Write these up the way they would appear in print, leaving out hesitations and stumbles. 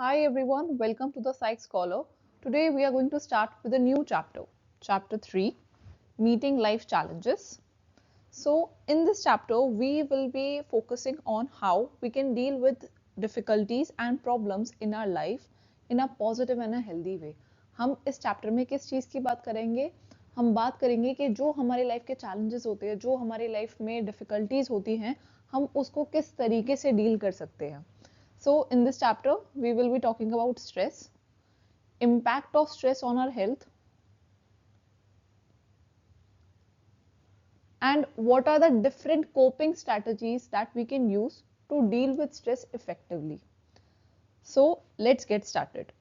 Hi everyone, welcome to the Psych Scholar. Today we are going to start with a new chapter, Chapter 3, Meeting Life Challenges. So, in this chapter, we will be focusing on how we can deal with difficulties and problems in our life in a positive and a healthy way. हम इस chapter में किस चीज़ की बात करेंगे? हम बात करेंगे कि जो हमारी लाइफ के चैलेंजेस होते हैं, जो हमारी लाइफ में डिफिकल्टीज होती हैं, हम उसको किस तरीके से डील कर सकते हैं. So, in this chapter, we will be talking about stress, impact of stress on our health, and what are the different coping strategies that we can use to deal with stress effectively. So, let's get started.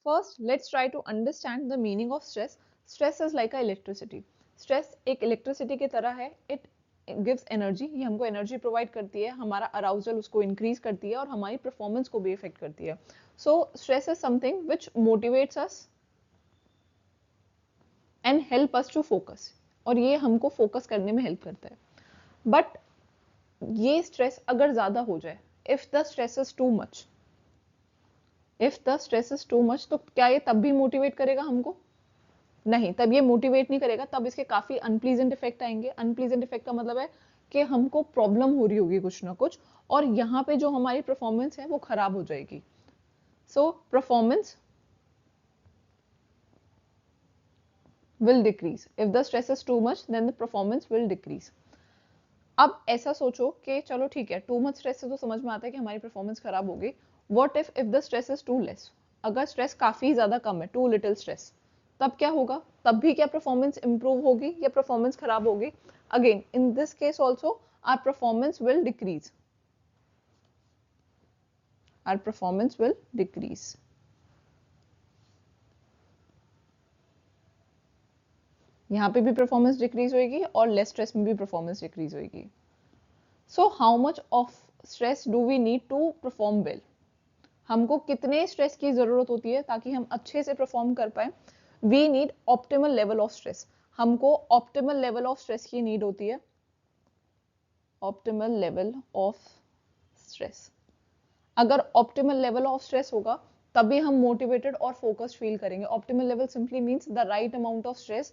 First, let's try to understand the meaning of stress. Stress is like a electricity. Stress एक electricity की तरह है. It gives energy. ये हमको energy provide करती है. हमारा arousal उसको increase करती है और हमारी performance को भी affect करती है. So, stress is something which motivates us and help us to focus. और ये हमको focus करने में help करता है. But ये stress अगर ज़्यादा हो जाए, if the stress is too much, तो क्या ये तब भी मोटिवेट करेगा हमको? नहीं, तब ये मोटिवेट नहीं करेगा. तब इसके काफी अनप्लीजेंट इफेक्ट आएंगे. अनप्लीजेंट इफेक्ट का मतलब है कि हमको प्रॉब्लम हो रही होगी कुछ ना कुछ, और यहाँ पे जो हमारी परफॉर्मेंस है वो खराब हो जाएगी. So performance will decrease. If the stress is too much, then the performance will decrease. अब ऐसा सोचो कि चलो ठीक है, टू मच स्ट्रेस से तो समझ में आता है कि हमारी परफॉर्मेंस खराब होगी. What if the stress is too less? अगर स्ट्रेस काफी ज्यादा कम है, टू लिटिल स्ट्रेस, तब क्या होगा? तब भी क्या परफॉर्मेंस इंप्रूव होगी या परफॉर्मेंस खराब होगी? Again in this case also our performance will decrease. Our performance will decrease. यहाँ पे भी परफॉर्मेंस डिक्रीज होगी और लेस स्ट्रेस में भी परफॉर्मेंस डिक्रीज होगी. So how much of stress do we need to perform well? हमको कितने स्ट्रेस की जरूरत होती है ताकि हम अच्छे से परफॉर्म कर पाए? We need optimal level of stress. हमको ऑप्टिमल लेवल ऑफ स्ट्रेस की नीड होती है. Optimal level of stress. अगर ऑप्टिमल लेवल ऑफ स्ट्रेस होगा तभी हम मोटिवेटेड और फोकस्ड फील करेंगे. Optimal level simply means the right amount of stress.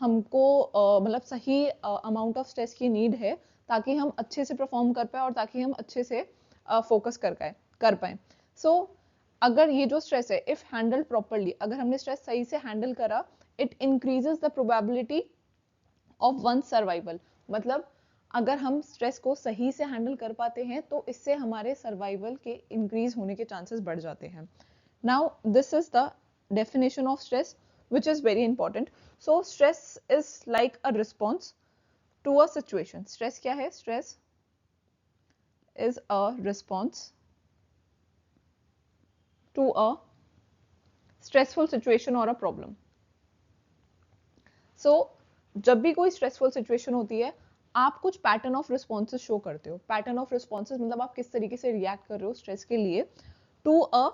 हमको मतलब सही अमाउंट ऑफ स्ट्रेस की नीड है ताकि हम अच्छे से परफॉर्म कर पाए और ताकि हम अच्छे से फोकस कर पाए. सो अगर ये जो स्ट्रेस है, इफ हैंडल्ड प्रॉपरली, अगर हमने स्ट्रेस सही से हैंडल करा, it increases the probability of one survival. मतलब अगर हम स्ट्रेस को सही से हैंडल कर पाते हैं तो इससे हमारे सर्वाइवल के इंक्रीज होने के चांसेस बढ़ जाते हैं. Now this is the definition of stress which is very important. So stress is like a response to a situation. Stress क्या है? Stress is a response to a stressful situation or a problem. So जब भी कोई stressful situation होती है, आप कुछ pattern of responses show करते हो. पैटर्न ऑफ रिस्पॉन्सेज मतलब आप किस तरीके से रिएक्ट कर रहे हो स्ट्रेस के लिए टू अ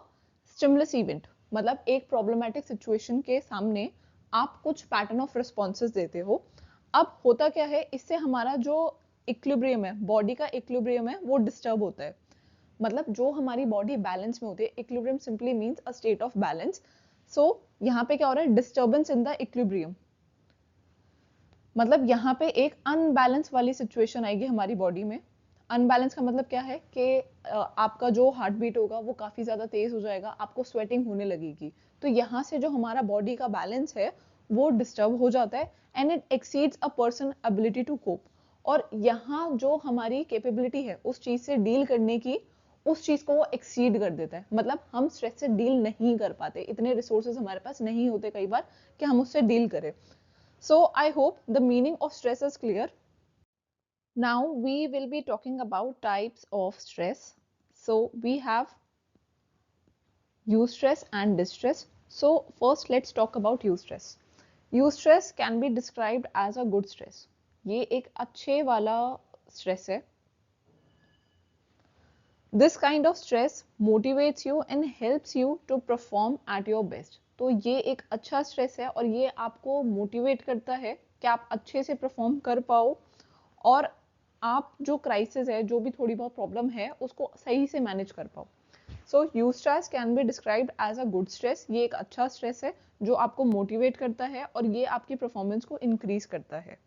स्टिमुलस इवेंट. मतलब एक प्रॉब्लमेटिक सिचुएशन के सामने आप कुछ पैटर्न ऑफ रिस्पॉन्सेज देते हो. अब होता क्या है, इससे हमारा जो इक्विलिब्रियम है, बॉडी का इक्विलिब्रियम है, वो डिस्टर्ब होता है. मतलब जो हमारी बॉडी बैलेंस में होती है, equilibrium simply means a state of balance. So यहाँ पे क्या हो रहा है? Disturbance in the equilibrium. मतलब यहाँ पे एक अनबैलेंस वाली सिचुएशन आएगी हमारी बॉडी में. अनबैलेंस का मतलब क्या है कि आपका जो हार्ट बीट होगा वो काफी ज्यादा तेज हो जाएगा, आपको स्वेटिंग होने लगेगी. तो यहाँ से जो हमारा बॉडी का बैलेंस है वो डिस्टर्ब हो जाता है and it exceeds a person ability to cope. और यहाँ जो हमारी कैपेबिलिटी है उस चीज से डील करने की, उस चीज को वो एक्सीड कर देता है. मतलब हम स्ट्रेस से डील नहीं कर पाते, इतने रिसोर्सेज हमारे पास नहीं होते कई बार कि हम उससे डील करें. So I hope the meaning of stress is clear. Now we will be talking about types of stress. So we have eustress and distress. So first let's talk about eustress. Eustress can be described as a good stress. ये एक अच्छे वाला stress है. This kind of stress motivates you and helps you to perform at your best. तो ये एक अच्छा stress है और ये आपको मोटिवेट करता है कि आप अच्छे से परफॉर्म कर पाओ और आप जो क्राइसिस है, जो भी थोड़ी बहुत प्रॉब्लम है, उसको सही से मैनेज कर पाओ. So eustress can be described as a good stress. ये एक अच्छा स्ट्रेस है जो आपको मोटिवेट करता है और ये आपकी परफॉर्मेंस को इंक्रीज करता है।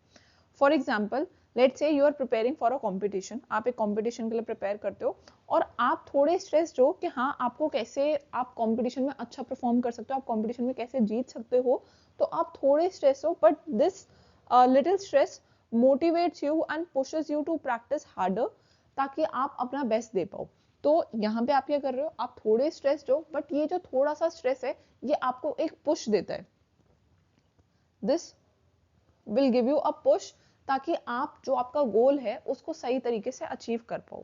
For example, let's say you are preparing for a competition, आप एक कॉम्पिटिशन के लिए प्रिपेयर करते हो और आप थोड़े स्ट्रेस हो कि हाँ आपको कैसे आप कॉम्पिटिशन में अच्छा परफॉर्म कर सकते हो, आप कॉम्पिटिशन में कैसे जीत सकते हो, तो आप थोड़े स्ट्रेस हो, but this little stress motivates you and pushes you to practise harder, ताकि आप अपना बेस्ट दे पाओ। तो यहाँ पे आप क्या कर रहे हो, आप थोड़े स्ट्रेस हो, बट ये जो थोड़ा सा स्ट्रेस है ये आपको एक पुश देता है। This will give you a push, ताकि आप जो आपका गोल है उसको सही तरीके से अचीव कर पाओ।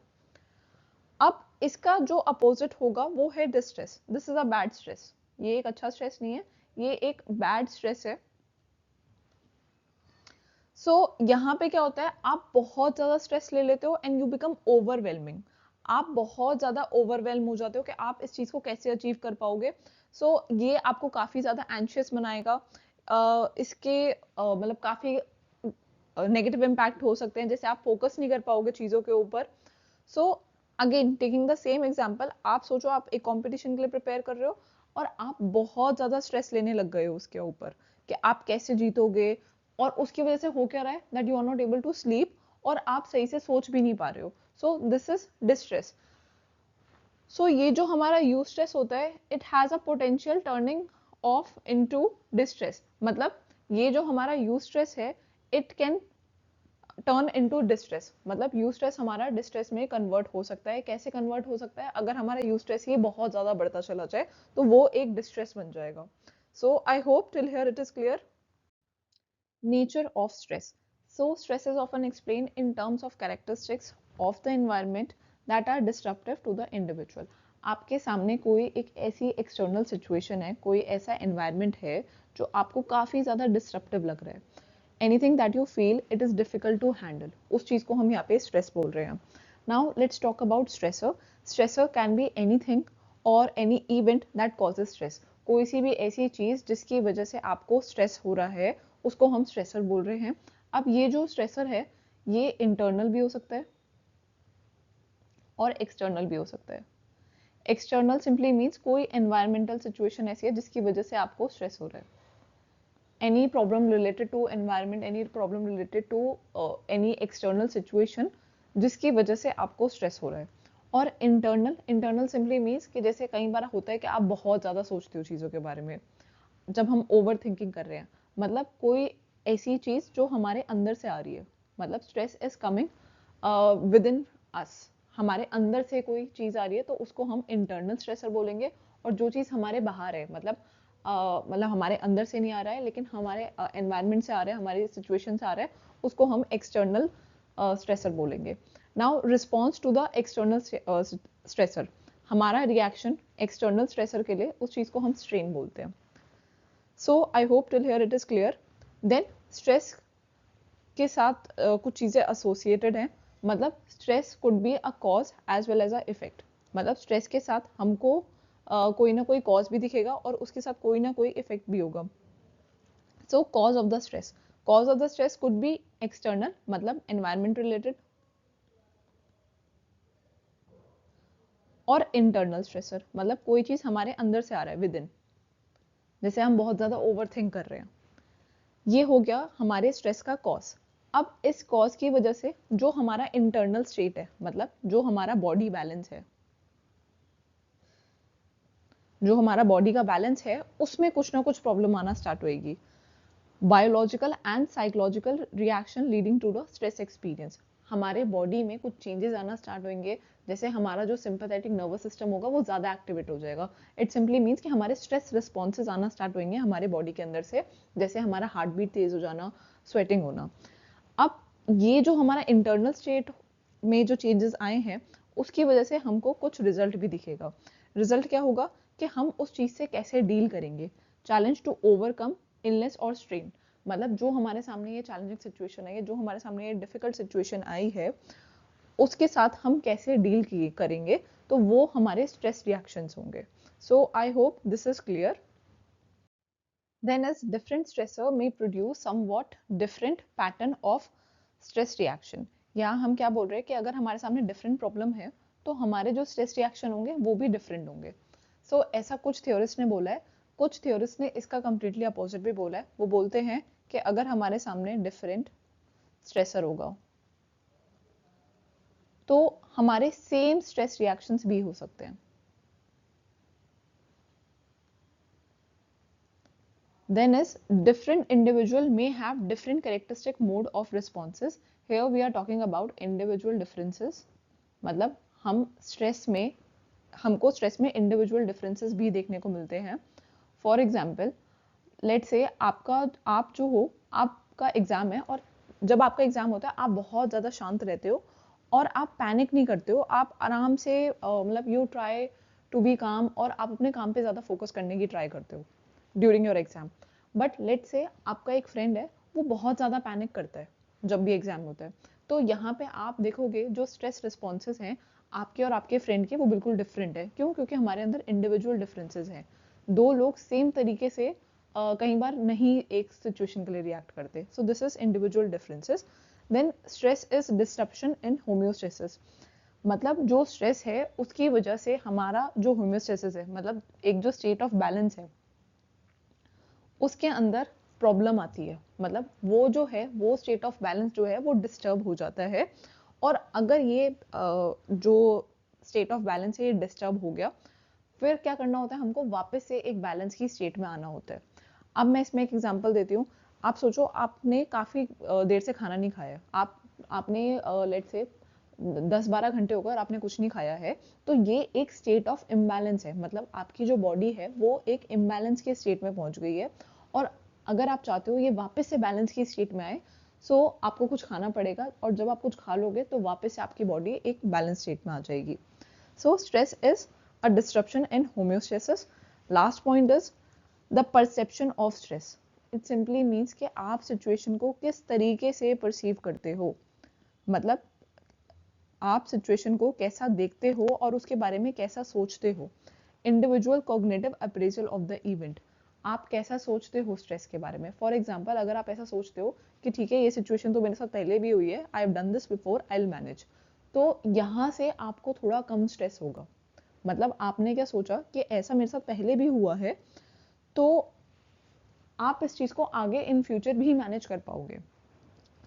अब इसका जो अपोजिट होगा वो है distress. This is a bad stress. ये एक अच्छा स्ट्रेस नहीं है, ये एक बैड स्ट्रेस है। सो यहाँ पे क्या होता है, आप बहुत ज्यादा स्ट्रेस ले लेते हो एंड यू बिकम ओवरवेलमिंग। आप बहुत ज्यादा ओवरवेलम हो जाते हो कि आप इस चीज को कैसे अचीव कर पाओगे। सो ये आपको काफी ज्यादा एंशियस बनाएगा। इसके मतलब काफी नेगेटिव इम्पैक्ट हो सकते हैं, जैसे आप फोकस नहीं कर पाओगे चीजों के ऊपर। So again taking the same example, आप सोचो आप एक कंपटीशन के लिए प्रिपेयर कर रहे हो और आप बहुत ज्यादा स्ट्रेस लेने लग गए हो उसके ऊपर कि आप कैसे जीतोगे, और उसकी वजह से हो क्या रहा है that you are not able to sleep, और आप सही से सोच भी नहीं पा रहे हो। So this is distress. So ये जो हमारा यू स्ट्रेस होता है, it has a potential turning of into distress. मतलब ये जो हमारा यू स्ट्रेस है, it can turn into distress. मतलब यू स्ट्रेस हमारा डिस्ट्रेस में कन्वर्ट हो सकता है। कैसे कन्वर्ट हो सकता है, अगर हमारा यू स्ट्रेस ये बहुत ज्यादा बढ़ता चला जाए तो वो एक डिस्ट्रेस बन जाएगा। So I hope till here it is clear. Nature of stress. So, stress is often explained in terms of characteristics of the environment that are disruptive to the individual. आपके सामने कोई एक ऐसी एक्सटर्नल सिचुएशन है, कोई ऐसा environment है जो आपको काफ़ी ज़्यादा डिस्ट्रप्टिव लग रहा है। Anything that you feel it is difficult to handle, उस चीज़ को हम यहाँ पे स्ट्रेस बोल रहे हैं। Now let's talk about stressor. Stressor can be anything और any event that causes stress. कोई सी भी ऐसी चीज़ जिसकी वजह से आपको स्ट्रेस हो रहा है, उसको हम स्ट्रेसर बोल रहे हैं। अब ये जो स्ट्रेसर है ये इंटरनल भी हो सकता है और एक्सटर्नल भी हो सकता है। एक्सटर्नल सिंपली मीन्स कोई एनवायरमेंटल सिचुएशन ऐसी है जिसकी वजह से आपको स्ट्रेस हो रहा है। any problem related to environment, any problem related to any external situation जिसकी वजह से आपको स्ट्रेस हो रहा है। और इंटरनल सिंपली मीन्स कि जैसे कई बार होता है कि आप बहुत ज़्यादा सोचते हो चीज़ों के बारे में, जब हम ओवर थिंकिंग कर रहे हैं, मतलब कोई ऐसी चीज़ जो हमारे अंदर से आ रही है, मतलब stress is coming within us, हमारे अंदर से कोई चीज़ आ रही है तो उसको हम इंटरनल स्ट्रेसर बोलेंगे। और जो चीज़ हमारे बाहर है, मतलब हमारे अंदर से नहीं आ रहा है लेकिन हमारे एनवायरनमेंट से आ रहा है, हमारी सिचुएशन से आ रहा है, उसको हम एक्सटर्नल स्ट्रेसर बोलेंगे। Now response to the external stressor, हमारा रिएक्शन एक्सटर्नल स्ट्रेसर के लिए, उस चीज़ को हम स्ट्रेन बोलते हैं। So I hope till here it is clear. Then stress के साथ कुछ चीज़ें एसोसिएटेड हैं। मतलब stress could be a cause as well as a effect. मतलब स्ट्रेस के साथ हमको कोई ना कोई कॉज भी दिखेगा और उसके साथ कोई ना कोई इफेक्ट भी होगा। So cause of the stress, cause of the stress could be external, मतलब एनवायरमेंट रिलेटेड, और इंटरनल स्ट्रेसर, मतलब कोई चीज़ हमारे अंदर से आ रहा है विद इन, जैसे हम बहुत ज़्यादा ओवर थिंक कर रहे हैं। ये हो गया हमारे स्ट्रेस का कॉज। अब इस कॉज की वजह से जो हमारा इंटरनल स्टेट है, मतलब जो हमारा बॉडी बैलेंस है, जो हमारा बॉडी का बैलेंस है, उसमें कुछ ना कुछ प्रॉब्लम आना स्टार्ट होएगी। Biological and psychological reaction leading to the stress experience, हमारे बॉडी में कुछ चेंजेस आना स्टार्ट होंगे। जैसे हमारा जो सिंपैथेटिक नर्वस सिस्टम होगा वो ज़्यादा एक्टिवेट हो जाएगा। इट सिंपली मीन्स कि हमारे स्ट्रेस रिस्पॉन्सेज आना स्टार्ट होंगे हमारे बॉडी के अंदर से, जैसे हमारा हार्ट बीट तेज हो जाना, स्वेटिंग होना। अब ये जो हमारा इंटरनल स्टेट में जो चेंजेस आए हैं उसकी वजह से हमको कुछ रिजल्ट भी दिखेगा। रिजल्ट क्या होगा कि हम उस चीज़ से कैसे डील करेंगे। चैलेंज टू ओवरकम इलनेस और स्ट्रेन, मतलब जो हमारे सामने ये चैलेंजिंग सिचुएशन है, जो हमारे सामने ये डिफिकल्ट सिचुएशन आई है, उसके साथ हम कैसे डील करेंगे, तो वो हमारे स्ट्रेस रिएक्शंस होंगे। So I hope this is clear. Then as different stressor may produce somewhat different pattern of stress reaction। यहाँ हम क्या बोल रहे हैं कि अगर हमारे सामने डिफरेंट प्रॉब्लम है तो हमारे जो स्ट्रेस रिएक्शन होंगे वो भी डिफरेंट होंगे। सो ऐसा कुछ थ्योरिस्ट ने बोला है, कुछ थ्योरिस्ट ने इसका कंप्लीटली अपोजिट भी बोला है। वो बोलते हैं कि अगर हमारे सामने डिफरेंट स्ट्रेसर होगा तो हमारे सेम स्ट्रेस रिएक्शंस भी हो सकते हैं। Then is different individual may have different characteristic mode of responses. Here we are talking about individual differences. मतलब हमको स्ट्रेस में इंडिविजुअल डिफरेंसेस भी देखने को मिलते हैं। फॉर एग्जाम्पल, लेट से आपका एग्जाम है, और जब आपका एग्जाम होता है आप बहुत ज़्यादा शांत रहते हो और आप पैनिक नहीं करते हो, आप आराम से मतलब यू ट्राई टू बी काम और आप अपने काम पे ज़्यादा फोकस करने की ट्राई करते हो during your exam. But let से आपका एक फ्रेंड है, वो बहुत ज़्यादा पैनिक करता है जब भी एग्जाम होता है। तो यहाँ पे आप देखोगे जो स्ट्रेस रिस्पॉन्सेज हैं आपके और आपके फ्रेंड के, वो बिल्कुल डिफरेंट है। क्यों? क्योंकि हमारे अंदर इंडिविजुअल डिफरेंसेज हैं। दो लोग सेम तरीके से कई बार नहीं एक सिचुएशन के लिए रिएक्ट करते। So this is individual differences. Then stress is disruption in homeostasis. मतलब जो स्ट्रेस है उसकी वजह से हमारा जो होम्योस्टेसिस है, मतलब एक जो स्टेट ऑफ बैलेंस है, उसके अंदर प्रॉब्लम आती है। मतलब वो जो है, वो स्टेट ऑफ बैलेंस जो है वो डिस्टर्ब हो जाता है। और अगर ये जो स्टेट ऑफ बैलेंस है ये डिस्टर्ब हो गया, फिर क्या करना होता है, हमको वापस से एक बैलेंस की स्टेट में आना होता है। अब मैं इसमें एक एग्जांपल देती हूँ। आप सोचो आपने काफ़ी देर से खाना नहीं खाया, आपने लेट से 10-12 घंटे हो गए और आपने कुछ नहीं खाया है, तो ये एक स्टेट ऑफ इम्बैलेंस है। मतलब आपकी जो बॉडी है वो एक इम्बैलेंस के स्टेट में पहुंच गई है, और अगर आप चाहते हो ये वापस से बैलेंस की स्टेट में आए, सो आपको कुछ खाना पड़ेगा, और जब आप कुछ खा लोगे तो वापस से आपकी बॉडी एक बैलेंस स्टेट में आ जाएगी। So stress is a disruption in homeostasis. Last point is the perception of stress. It simply means कि आप सिचुएशन को किस तरीके से परसीव करते हो। मतलब आप सिचुएशन को कैसा देखते हो और उसके बारे में कैसा सोचते हो। Individual cognitive appraisal of the event. आप कैसा सोचते हो स्ट्रेस के बारे में। फॉर एग्जाम्पल, अगर आप ऐसा सोचते हो कि ठीक है ये सिचुएशन तो मेरे साथ पहले भी हुई है, I have done this before, I will manage, तो यहाँ से आपको थोड़ा कम स्ट्रेस होगा। मतलब आपने क्या सोचा कि ऐसा मेरे साथ पहले भी हुआ है, तो आप इस चीज को आगे इन फ्यूचर भी मैनेज कर पाओगे।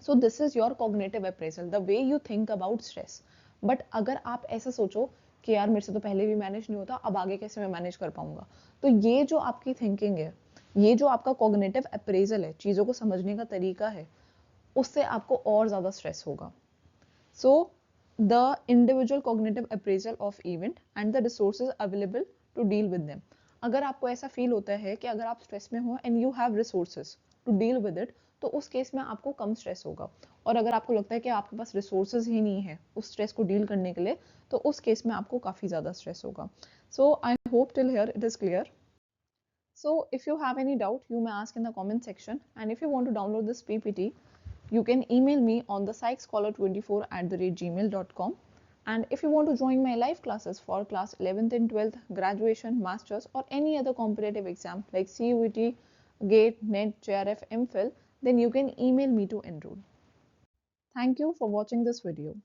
सो this is your cognitive appraisal, the way you think about stress. But अगर आप ऐसा सोचो कि यार मेरे से तो पहले भी मैनेज नहीं होता, अब आगे कैसे मैं मैनेज कर पाऊंगा, तो ये जो आपकी थिंकिंग है, ये जो आपका कॉग्निटिव अप्रेजल है, चीज़ों को समझने का तरीका है, उससे आपको और ज़्यादा स्ट्रेस होगा। So the individual cognitive appraisal of event and the resources available to deal with them. अगर आपको ऐसा फील होता है कि अगर आप स्ट्रेस में हो and you have resources to deal with it, तो उस केस में आपको कम स्ट्रेस होगा। और अगर आपको लगता है कि आपके पास रिसोर्सेज ही नहीं है उस स्ट्रेस को डील करने के लिए, तो उस केस में आपको काफ़ी ज़्यादा स्ट्रेस होगा। So I hope till here it is clear. So if you have any doubt, you may ask in the comment section. And if you want to download this PPT, you can email me on the psychscholar24@gmail.com. And if you want to join my live classes for class 11th and 12th, graduation, masters, or any other competitive exam like CUET, GATE, NET, JRF, MPhil, then you can email me to enroll. Thank you for watching this video.